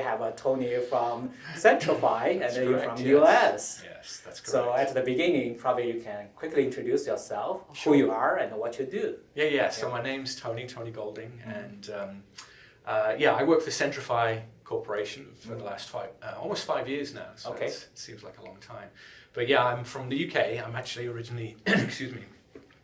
have Tony from Centrify, and then you're correct, from yes. US. Yes, that's correct. So at the beginning, probably you can quickly introduce yourself, Sure. who you are, and what you do. Yeah. So my name's Tony Goulding, and I work for Centrify Corporation for the last almost 5 years now. So Okay. it seems like a long time. But yeah, I'm from the UK. I'm actually originally, excuse me,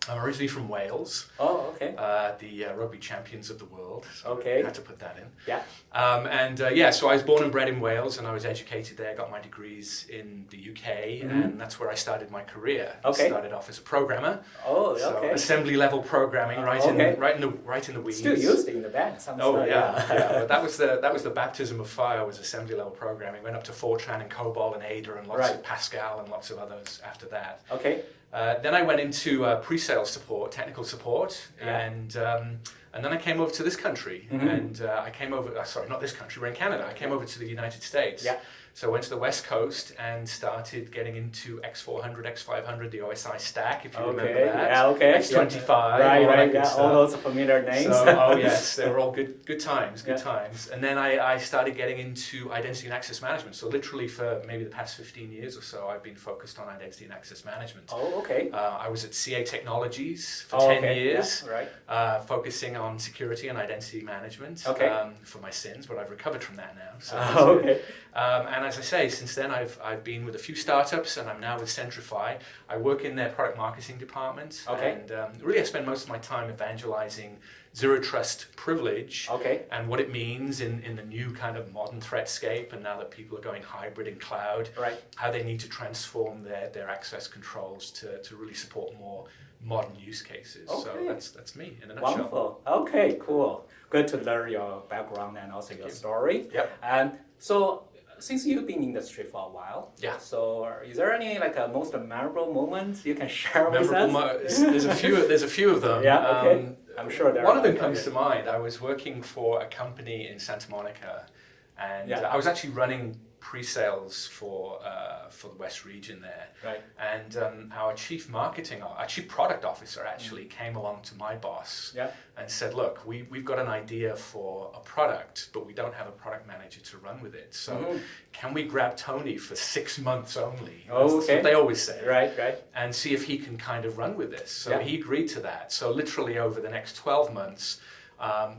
I'm originally from Wales. Oh, okay. The rugby champions of the world. So Okay. I had to put that in. Yeah. So I was born and bred in Wales, and I was educated there. Got my degrees in the UK, and that's where I started my career. Okay. Started off as a programmer. Oh, So okay. assembly level programming, right in the weeds. Still used in the band. But that was the baptism of fire. Was assembly level programming. Went up to Fortran and COBOL and Ada and lots of Pascal and lots of others after that. Okay. Then I went into pre-sales support, technical support, and then I came over to this country, and I came over. Sorry, not this country. We're in Canada. I came over to the United States. Yeah. So I went to the West Coast and started getting into X400, X500, the OSI stack, if you remember that. Yeah, okay. X25, all those familiar names. So, yes, they were all good times. And then I started getting into identity and access management. So literally for maybe the past 15 years or so, I've been focused on identity and access management. Oh, okay. I was at CA Technologies for 10 years, focusing on security and identity management for my sins, but I've recovered from that now. So and as I say, since then I've been with a few startups, and I'm now with Centrify. I work in their product marketing department, and really I spend most of my time evangelizing zero trust privilege and what it means in the new kind of modern threatscape, and now that people are going hybrid and cloud, how they need to transform their access controls to really support more modern use cases. So that's me in a nutshell. Wonderful. Okay, cool. Good to learn your background and also your story. Yep. And so, since you've been in the industry for a while, so is there any most memorable moments you can share with us? There's a few of them. Yeah. Okay. I'm sure there are. One of them comes to mind. I was working for a company in Santa Monica, and I was actually running pre-sales for the West region there. Right. And our chief product officer actually came along to my boss and said, look, we've got an idea for a product, but we don't have a product manager to run with it. So can we grab Tony for 6 months only? That's what they always say. Right. And see if he can kind of run with this. So he agreed to that. So literally over the next 12 months,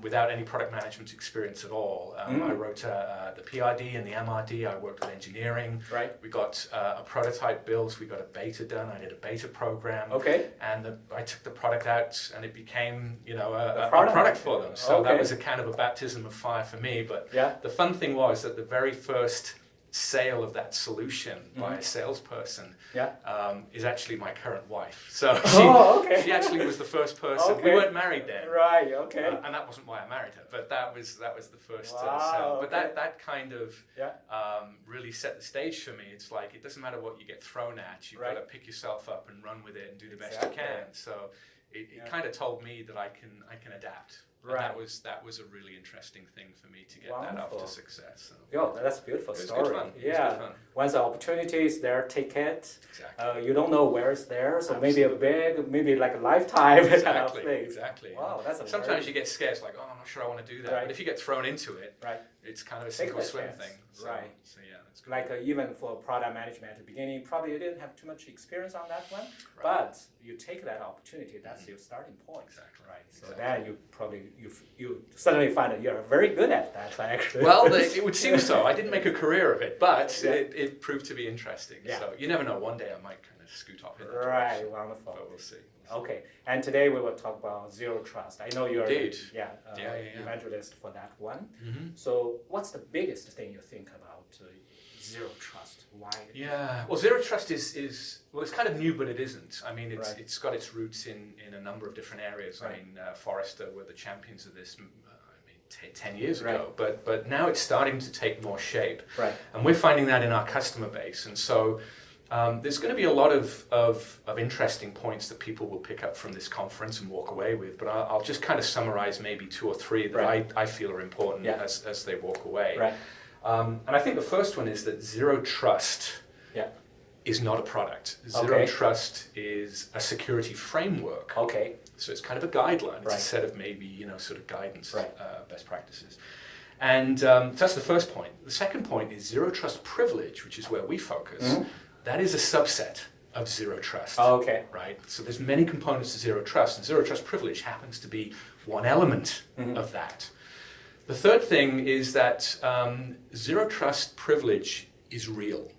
without any product management experience at all. I wrote the PRD and the MRD. I worked with engineering. Right. We got a prototype built. We got a beta done. I did a beta program. Okay. And I took the product out, and it became, a product for them. So that was a kind of a baptism of fire for me. But the fun thing was that the very first sale of that solution by a salesperson is actually my current wife. So she actually was the first person. We weren't married then. Right. Okay. And that wasn't why I married her, but that was the first sale. But that kind of really set the stage for me. It's like it doesn't matter what you get thrown at. You've got to pick yourself up and run with it and do the best you can. So it kind of told me that I can adapt. Right. And that was a really interesting thing for me to get that up to success. So. That's a beautiful story. Good fun. Yeah. Good fun. Once the opportunity is there, take it. Exactly. You don't know where it's there, so maybe like a lifetime kind of thing. Exactly. Wow, that's sometimes you get scared. It's like, I'm not sure I want to do that. But if you get thrown into it, it's kind of a sink or swim thing. So yeah. Like even for product management at the beginning, probably you didn't have too much experience on that one, but you take that opportunity. That's your starting point. Exactly. Right. So then you probably you suddenly find that you're very good at that. Actually. Well, it would seem so. I didn't make a career of it, but it proved to be interesting. Yeah. So you never know. One day I might kind of scoot off in that direction. Wonderful. But we'll see. Okay. And today we will talk about zero trust. I know you're evangelist for that one. So what's the biggest thing you think about zero trust? Why? Yeah, well, zero trust is it's kind of new, but it isn't. I mean, it's got its roots in a number of different areas. I mean, Forrester were the champions of this. 10 years ago, but now it's starting to take more shape. Right. And we're finding that in our customer base, and so there's going to be a lot of interesting points that people will pick up from this conference and walk away with. But I'll just kind of summarize maybe 2 or 3 that I feel are important as they walk away. Right. And I think the first one is that zero trust is not a product. Zero trust is a security framework. Okay. So it's kind of a guideline. It's a set of maybe sort of guidance, best practices. And so that's the first point. The second point is zero trust privilege, which is where we focus. That is a subset of zero trust. Oh, okay. Right? So there's many components to zero trust, and zero trust privilege happens to be one element of that. The third thing is that zero trust privilege is real.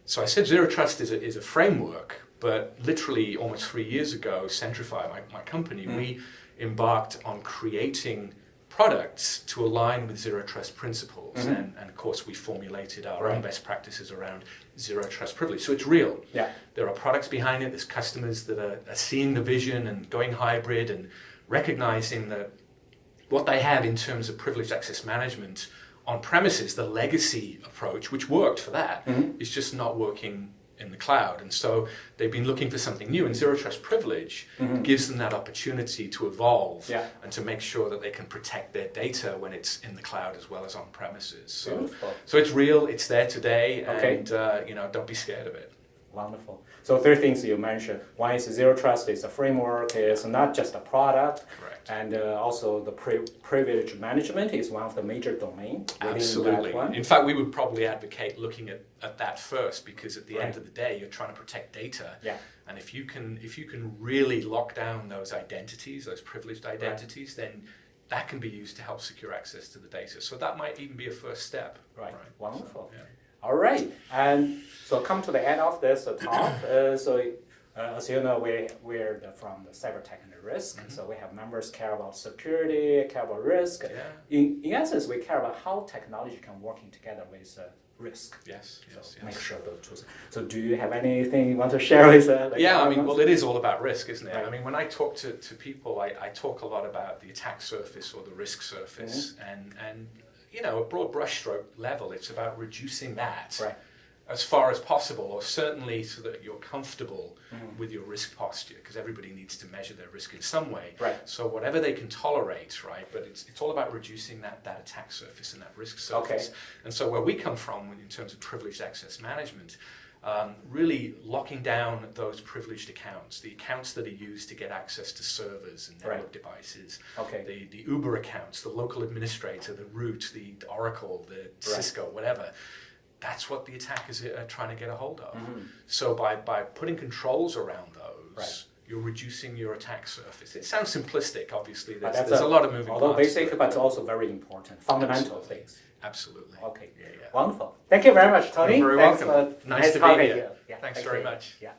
So I said zero trust is a framework, but literally almost 3 years ago, Centrify, my company, we embarked on creating products to align with zero trust principles. And of course, we formulated our own best practices around zero trust privilege. So it's real. Yeah. There are products behind it. There's customers that are seeing the vision and going hybrid and recognizing that what they have in terms of privileged access management on premises, the legacy approach, which worked for that, is just not working in the cloud. And so they've been looking for something new, and zero trust privilege gives them that opportunity to evolve and to make sure that they can protect their data when it's in the cloud as well as on premises. So it's real, it's there today, and don't be scared of it. Wonderful. So three things you mentioned. One is zero trust is a framework, it's not just a product. Correct. And also the privilege management is one of the major domains. Absolutely. In fact, we would probably advocate looking at that first, because at the end of the day, you're trying to protect data. Yeah. And if you can really lock down those identities, those privileged identities, then that can be used to help secure access to the data. So that might even be a first step. Right. Wonderful. So, yeah. All right. And so come to the end of this talk. As you know, we're from the cyber tech and the risk. So we have members care about security, care about risk. Yeah. In essence, we care about how technology can working together with risk. Yes. Make sure those tools. So do you have anything you want to share with well, it is all about risk, isn't it? Right. I mean, when I talk to people, I talk a lot about the attack surface or the risk surface, and a broad brushstroke level, it's about reducing that as far as possible, or certainly so that you're comfortable with your risk posture, because everybody needs to measure their risk in some way. Right. So whatever they can tolerate, right? But it's all about reducing that attack surface and that risk surface. Okay. And so where we come from in terms of privileged access management, really locking down those privileged accounts, the accounts that are used to get access to servers and network devices, the Uber accounts, the local administrator, the root, the Oracle, the Cisco, whatever. That's what the attackers are trying to get a hold of. So by putting controls around those, you're reducing your attack surface. It sounds simplistic, obviously. There's a lot of moving parts. Although basic, but also very important, fundamental things. Absolutely. Okay. Yeah. Wonderful. Thank you very much, Tony. You're very welcome. Nice to be here. Yeah, Thanks very much. Yeah.